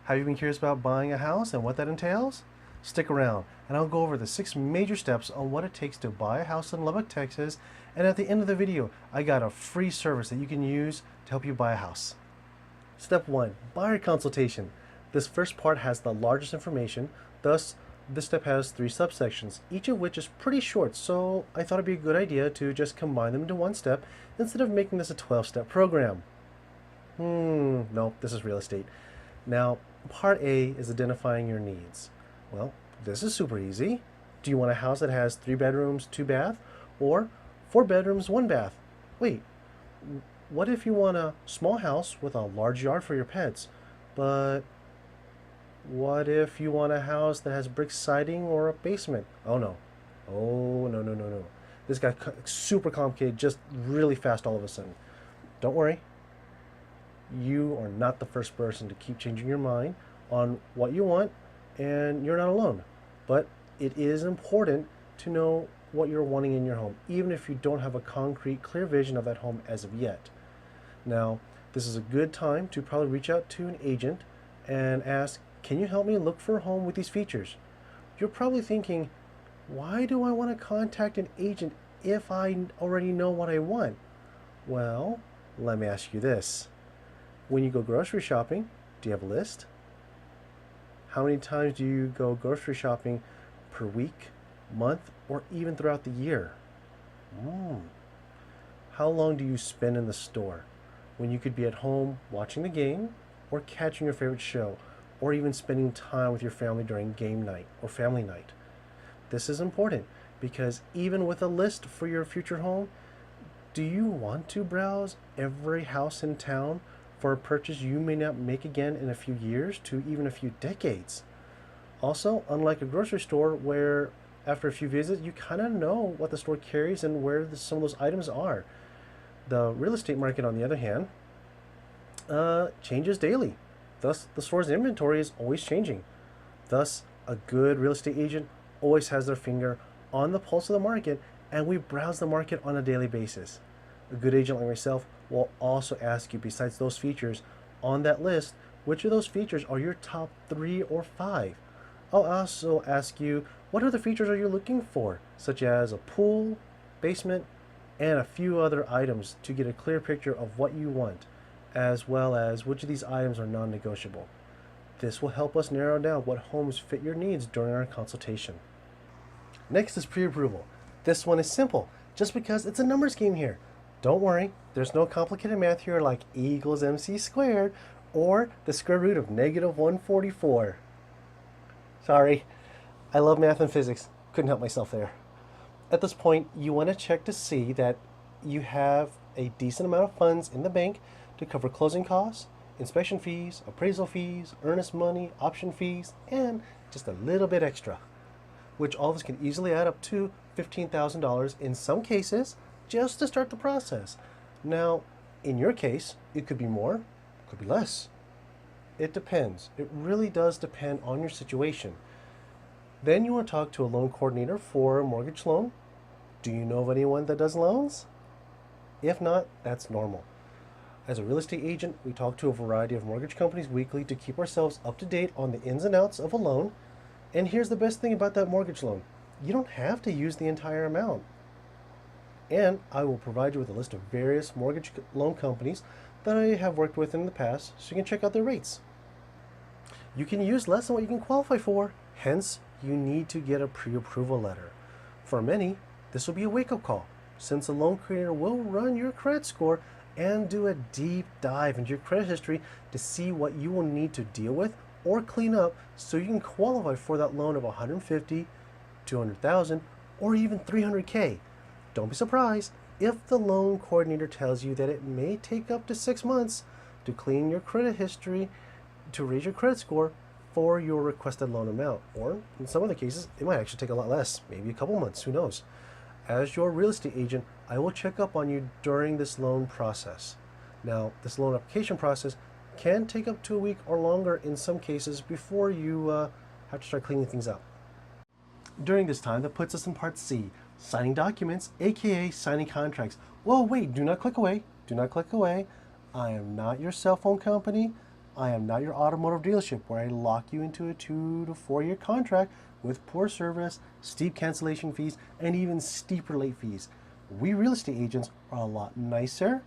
Have you been curious about buying a house and what that entails? Stick around and I'll go over the 6 major steps on what it takes to buy a house in Lubbock, Texas. And at the end of the video, I got a free service that you can use to help you buy a house. Step 1, buyer consultation. This first part has the largest information, thus this step has 3 subsections, each of which is pretty short, so I thought it'd be a good idea to just combine them into one step instead of making this a 12-step program. No, this is real estate. Now, part A is identifying your needs. Well, this is super easy. Do you want a house that has 3 bedrooms, 2 bath, or 4 bedrooms, 1 bath? Wait, what if you want a small house with a large yard for your pets, but what if you want a house that has brick siding or a basement? Oh no. Oh, no. This got super complicated just really fast all of a sudden. Don't worry. You are not the first person to keep changing your mind on what you want, and you're not alone. But it is important to know what you're wanting in your home, even if you don't have a concrete, clear vision of that home as of yet. Now, this is a good time to probably reach out to an agent and ask, can you help me look for a home with these features? You're probably thinking, why do I want to contact an agent if I already know what I want? Well, let me ask you this. When you go grocery shopping, do you have a list? How many times do you go grocery shopping per week, month, or even throughout the year? How long do you spend in the store when you could be at home watching the game or catching your favorite show or even spending time with your family during game night or family night? This is important because even with a list for your future home, do you want to browse every house in town for a purchase you may not make again in a few years to even a few decades? Also, unlike a grocery store where after a few visits you kind of know what the store carries and where some of those items are, the real estate market, on the other hand, changes daily. Thus, the store's inventory is always changing. Thus, a good real estate agent always has their finger on the pulse of the market, and we browse the market on a daily basis. A good agent like myself will also ask you, besides those features on that list, which of those features are your top 3 or 5? I'll also ask you, what other features are you looking for, such as a pool, basement, and a few other items to get a clear picture of what you want, as well as which of these items are non-negotiable. This will help us narrow down what homes fit your needs during our consultation. Next is pre-approval. This one is simple, just because it's a numbers game here. Don't worry, there's no complicated math here like E equals MC squared or the square root of -144. Sorry, I love math and physics. Couldn't help myself there. At this point, you want to check to see that you have a decent amount of funds in the bank to cover closing costs, inspection fees, appraisal fees, earnest money, option fees, and just a little bit extra, which all of this can easily add up to $15,000 in some cases just to start the process. Now, in your case, it could be more, could be less. It depends. It really does depend on your situation. Then you want to talk to a loan coordinator for a mortgage loan. Do you know of anyone that does loans? If not, that's normal. As a real estate agent, we talk to a variety of mortgage companies weekly to keep ourselves up to date on the ins and outs of a loan. And here's the best thing about that mortgage loan. You don't have to use the entire amount. And I will provide you with a list of various mortgage loan companies that I have worked with in the past, so you can check out their rates. You can use less than what you can qualify for, hence you need to get a pre-approval letter. For many, this will be a wake-up call, since a loan coordinator will run your credit score and do a deep dive into your credit history to see what you will need to deal with or clean up so you can qualify for that loan of $150,000, $200,000, or even $300K. Don't be surprised if the loan coordinator tells you that it may take up to 6 months to clean your credit history to raise your credit score for your requested loan amount. Or in some other cases, it might actually take a lot less, maybe a couple months, who knows. As your real estate agent, I will check up on you during this loan process. Now, this loan application process can take up to a week or longer in some cases before you have to start cleaning things up. During this time, that puts us in part C, signing documents, aka signing contracts. Whoa, wait, do not click away. Do not click away. I am not your cell phone company. I am not your automotive dealership where I lock you into a 2 to 4 year contract with poor service, steep cancellation fees, and even steeper late fees. We real estate agents are a lot nicer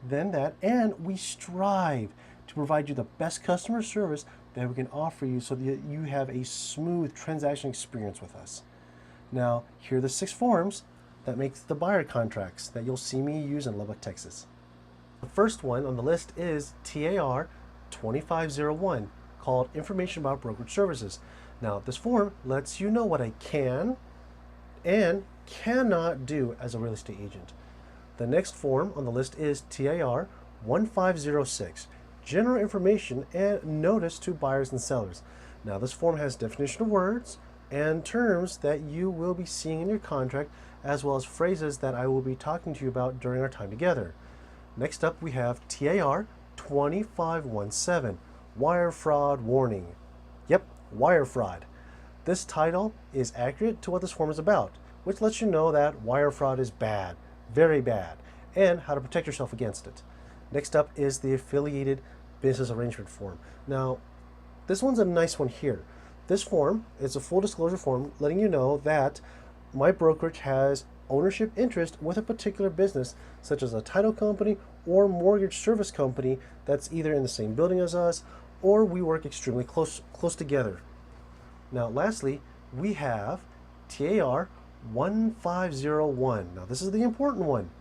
than that, and we strive to provide you the best customer service that we can offer you so that you have a smooth transaction experience with us. Now, here are the 6 forms that make the buyer contracts that you'll see me use in Lubbock, Texas. The first one on the list is TAR 2501, called Information About Brokerage Services. Now, this form lets you know what I can and cannot do as a real estate agent. The next form on the list is TAR 1506, General Information and Notice to Buyers and Sellers. Now, this form has definition of words and terms that you will be seeing in your contract, as well as phrases that I will be talking to you about during our time together. Next up, we have TAR 2517, Wire Fraud Warning. Yep, wire fraud. This title is accurate to what this form is about, which lets you know that wire fraud is bad, very bad, and how to protect yourself against it. Next up is the Affiliated Business Arrangement Form. Now, this one's a nice one here. This form is a full disclosure form letting you know that my brokerage has ownership interest with a particular business, such as a title company or mortgage service company that's either in the same building as us or we work extremely close together. Now, lastly, we have TAR 1501. Now, this is the important one,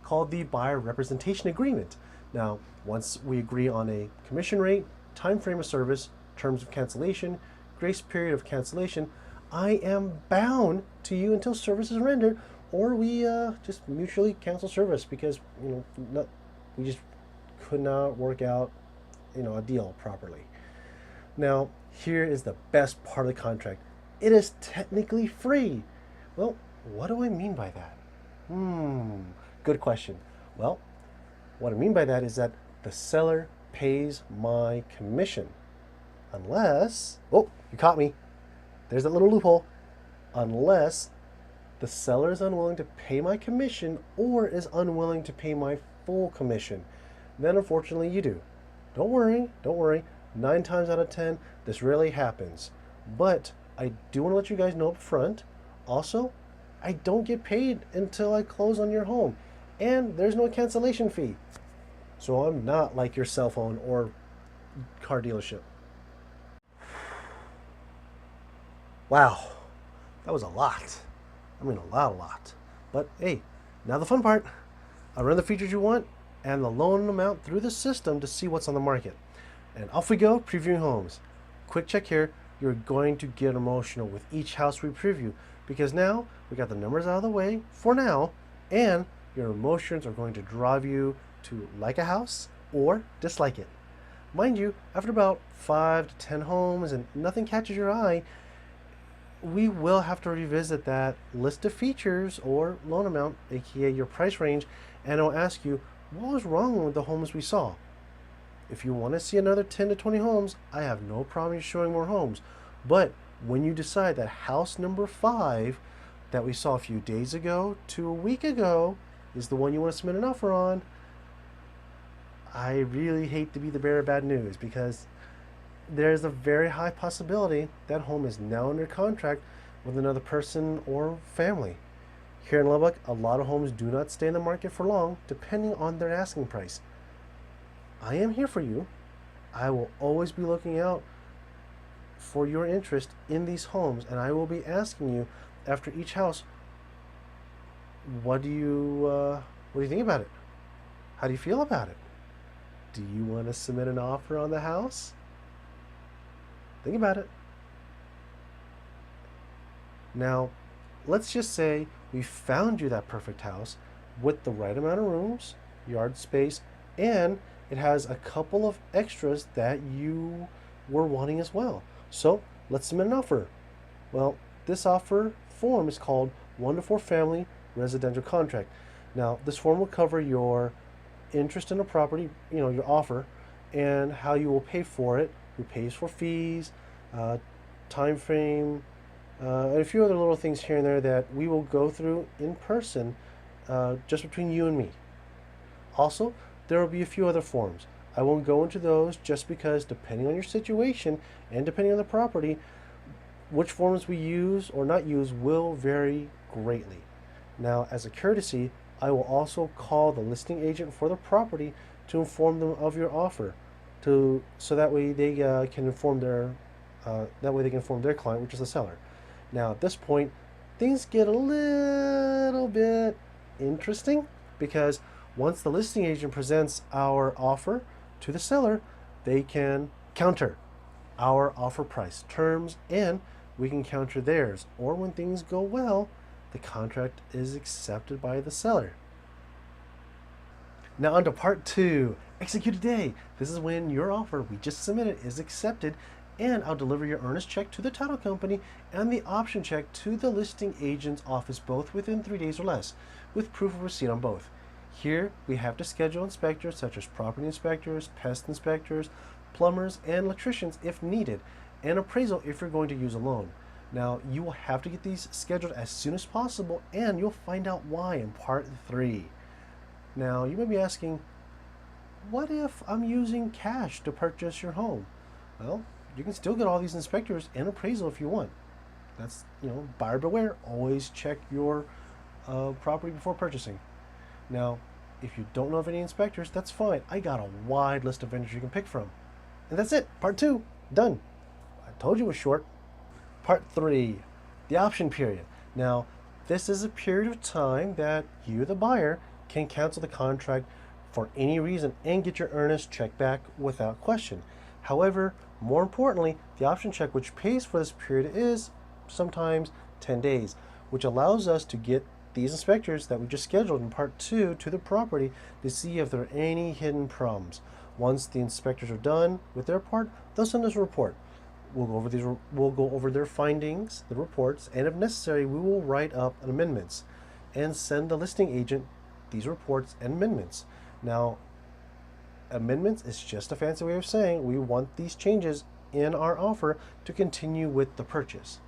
called the Buyer Representation Agreement. Now, once we agree on a commission rate, time frame of service, terms of cancellation, grace period of cancellation, I am bound to you until service is rendered, or we just mutually cancel service because we just could not work out a deal properly. Now, here is the best part of the contract. It is technically free. Well, what do I mean by that? Good question. Well, what I mean by that is that the seller pays my commission. Unless, oh, you caught me. There's that little loophole. Unless the seller is unwilling to pay my commission or is unwilling to pay my full commission, then unfortunately you do. Don't worry. 9 times out of 10, this rarely happens. But I do want to let you guys know up front. Also, I don't get paid until I close on your home. And there's no cancellation fee. So I'm not like your cell phone or car dealership. Wow, that was a lot. I mean, a lot. But hey, now the fun part. I run the features you want and the loan amount through the system to see what's on the market. And off we go, previewing homes. Quick check here. You're going to get emotional with each house we preview because now we got the numbers out of the way for now, and your emotions are going to drive you to like a house or dislike it. Mind you, after about 5 to 10 homes and nothing catches your eye, we will have to revisit that list of features or loan amount, aka your price range, and I'll ask you, what was wrong with the homes we saw? If you want to see another 10 to 20 homes, I have no problem showing more homes. But when you decide that house number 5 that we saw a few days ago to a week ago is the one you want to submit an offer on, I really hate to be the bearer of bad news because there's a very high possibility that home is now under contract with another person or family. Here in Lubbock, a lot of homes do not stay in the market for long, depending on their asking price. I am here for you. I will always be looking out for your interest in these homes, and I will be asking you after each house, what do you think about it? How do you feel about it? Do you want to submit an offer on the house? Think about it. Now, let's just say we found you that perfect house with the right amount of rooms, yard space, and it has a couple of extras that you were wanting as well. So let's submit an offer. Well, this offer form is called 1 to 4 family residential contract. Now, this form will cover your interest in a property, your offer, and how you will pay for it, who pays for fees, time frame, and a few other little things here and there that we will go through in person, just between you and me. Also, there will be a few other forms. I won't go into those just because depending on your situation and depending on the property, which forms we use or not use will vary greatly. Now, as a courtesy, I will also call the listing agent for the property to inform them of your offer, so that way they can inform their client, which is the seller. Now, at this point, things get a little bit interesting because once the listing agent presents our offer to the seller, they can counter our offer price, terms, and we can counter theirs. Or when things go well, the contract is accepted by the seller. Now on to part two, execute today. This is when your offer we just submitted is accepted, and I'll deliver your earnest check to the title company and the option check to the listing agent's office, both within 3 days or less, with proof of receipt on both. Here we have to schedule inspectors such as property inspectors, pest inspectors, plumbers, and electricians if needed, and appraisal if you're going to use a loan. Now you will have to get these scheduled as soon as possible, and you'll find out why in part three. Now, you may be asking, what if I'm using cash to purchase your home? Well, you can still get all these inspectors and appraisal if you want. That's, buyer beware. Always check your property before purchasing. Now, if you don't know of any inspectors, that's fine. I got a wide list of vendors you can pick from. And that's it. Part two, done. I told you it was short. Part three, the option period. Now, this is a period of time that you, the buyer, can cancel the contract for any reason and get your earnest check back without question. However, more importantly, the option check which pays for this period is sometimes 10 days, which allows us to get these inspectors that we just scheduled in part two to the property to see if there are any hidden problems. Once the inspectors are done with their part, they'll send us a report. We'll go over their findings, the reports, and if necessary, we will write up amendments and send the listing agent these reports and amendments. Now, amendments is just a fancy way of saying we want these changes in our offer to continue with the purchase.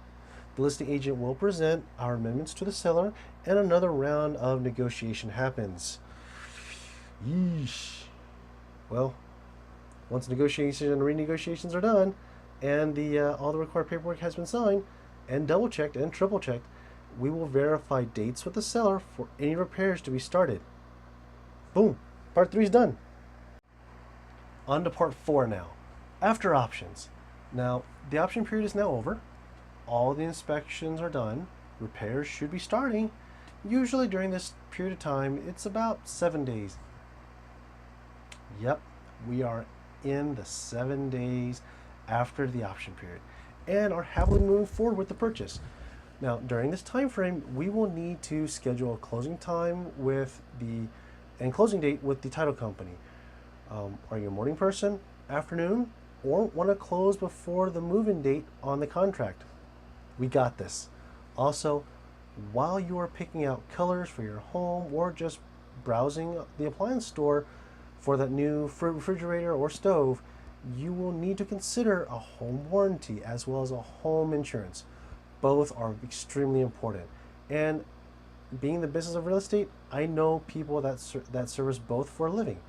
The listing agent will present our amendments to the seller, and another round of negotiation happens. Yeesh. Well, once negotiations and renegotiations are done, and all the required paperwork has been signed and double checked and triple checked, we will verify dates with the seller for any repairs to be started. Boom, part three is done. On to part four now, after options. Now, the option period is now over. All the inspections are done. Repairs should be starting. Usually during this period of time, it's about 7 days. Yep, we are in the 7 days after the option period and are happily moving forward with the purchase. Now, during this time frame, we will need to schedule a closing time and closing date with the title company. Are you a morning person, afternoon, or want to close before the move-in date on the contract? We got this. Also, while you are picking out colors for your home or just browsing the appliance store for that new refrigerator or stove, you will need to consider a home warranty as well as a home insurance. Both are extremely important. And being in the business of real estate, I know people that service both for a living.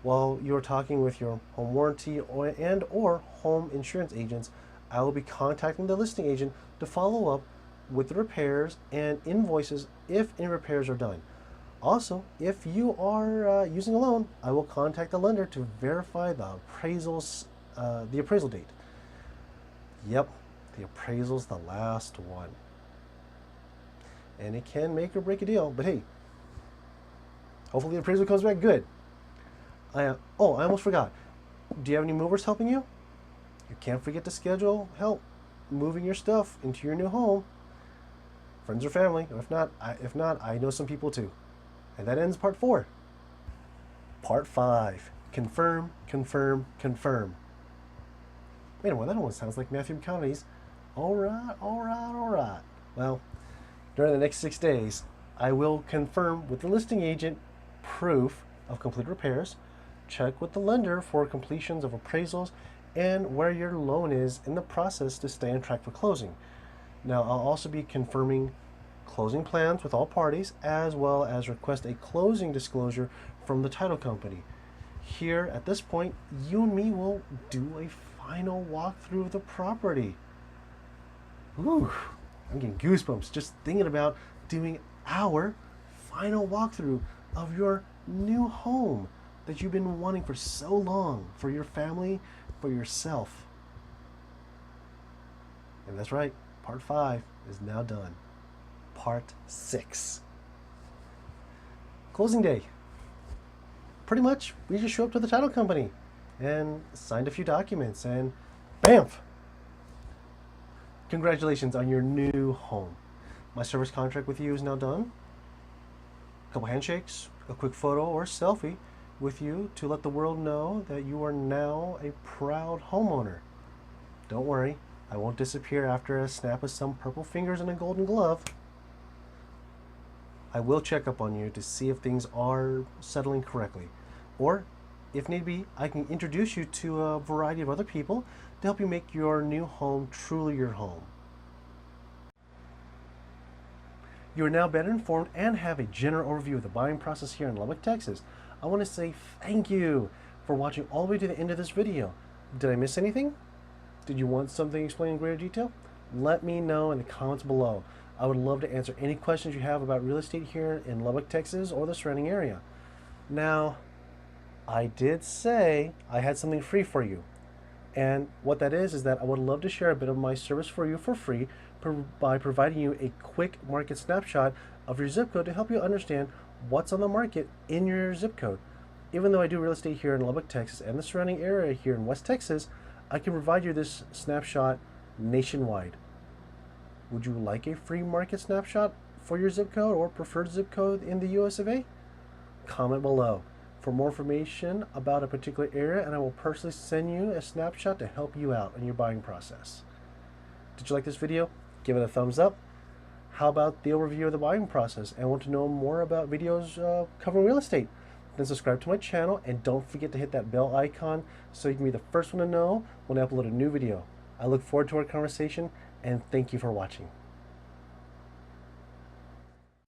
While you're talking with your home warranty or home insurance agents, I will be contacting the listing agent to follow up with the repairs and invoices if any repairs are done. Also, if you are using a loan, I will contact the lender to verify the appraisal date. Yep, the appraisal's the last one. And it can make or break a deal, but hey, hopefully the appraisal comes back good. I almost forgot. Do you have any movers helping you? You can't forget to schedule help moving your stuff into your new home. Friends or family. If not, I know some people too. And that ends part 4. Part 5. Confirm, confirm, confirm. Wait a minute, that one sounds like Matthew McConaughey's. All right. Well, during the next 6 days, I will confirm with the listing agent proof of complete repairs, check with the lender for completions of appraisals, and where your loan is in the process to stay on track for closing. Now, I'll also be confirming closing plans with all parties, as well as request a closing disclosure from the title company. Here at this point, you and me will do a final walkthrough of the property. Ooh, I'm getting goosebumps just thinking about doing our final walkthrough of your new home that you've been wanting for so long, for your family, for yourself. And that's right, part 5 is now done. Part 6. Closing day. Pretty much, we just show up to the title company and signed a few documents and BAMF! Congratulations on your new home. My service contract with you is now done. A couple handshakes, a quick photo or selfie with you to let the world know that you are now a proud homeowner. Don't worry, I won't disappear after a snap of some purple fingers and a golden glove. I will check up on you to see if things are settling correctly. Or, if need be, I can introduce you to a variety of other people to help you make your new home truly your home. You are now better informed and have a general overview of the buying process here in Lubbock, Texas. I want to say thank you for watching all the way to the end of this video. Did I miss anything? Did you want something explained in greater detail? Let me know in the comments below. I would love to answer any questions you have about real estate here in Lubbock, Texas or the surrounding area. Now, I did say I had something free for you. And what that is that I would love to share a bit of my service for you for free by providing you a quick market snapshot of your zip code to help you understand what's on the market in your zip code. Even though I do real estate here in Lubbock, Texas and the surrounding area here in West Texas, I can provide you this snapshot nationwide. Would you like a free market snapshot for your zip code or preferred zip code in the US of A? Comment below for more information about a particular area, and I will personally send you a snapshot to help you out in your buying process. Did you like this video? Give it a thumbs up. How about the overview of the buying process and want to know more about videos covering real estate? Then subscribe to my channel and don't forget to hit that bell icon so you can be the first one to know when I upload a new video. I look forward to our conversation and thank you for watching.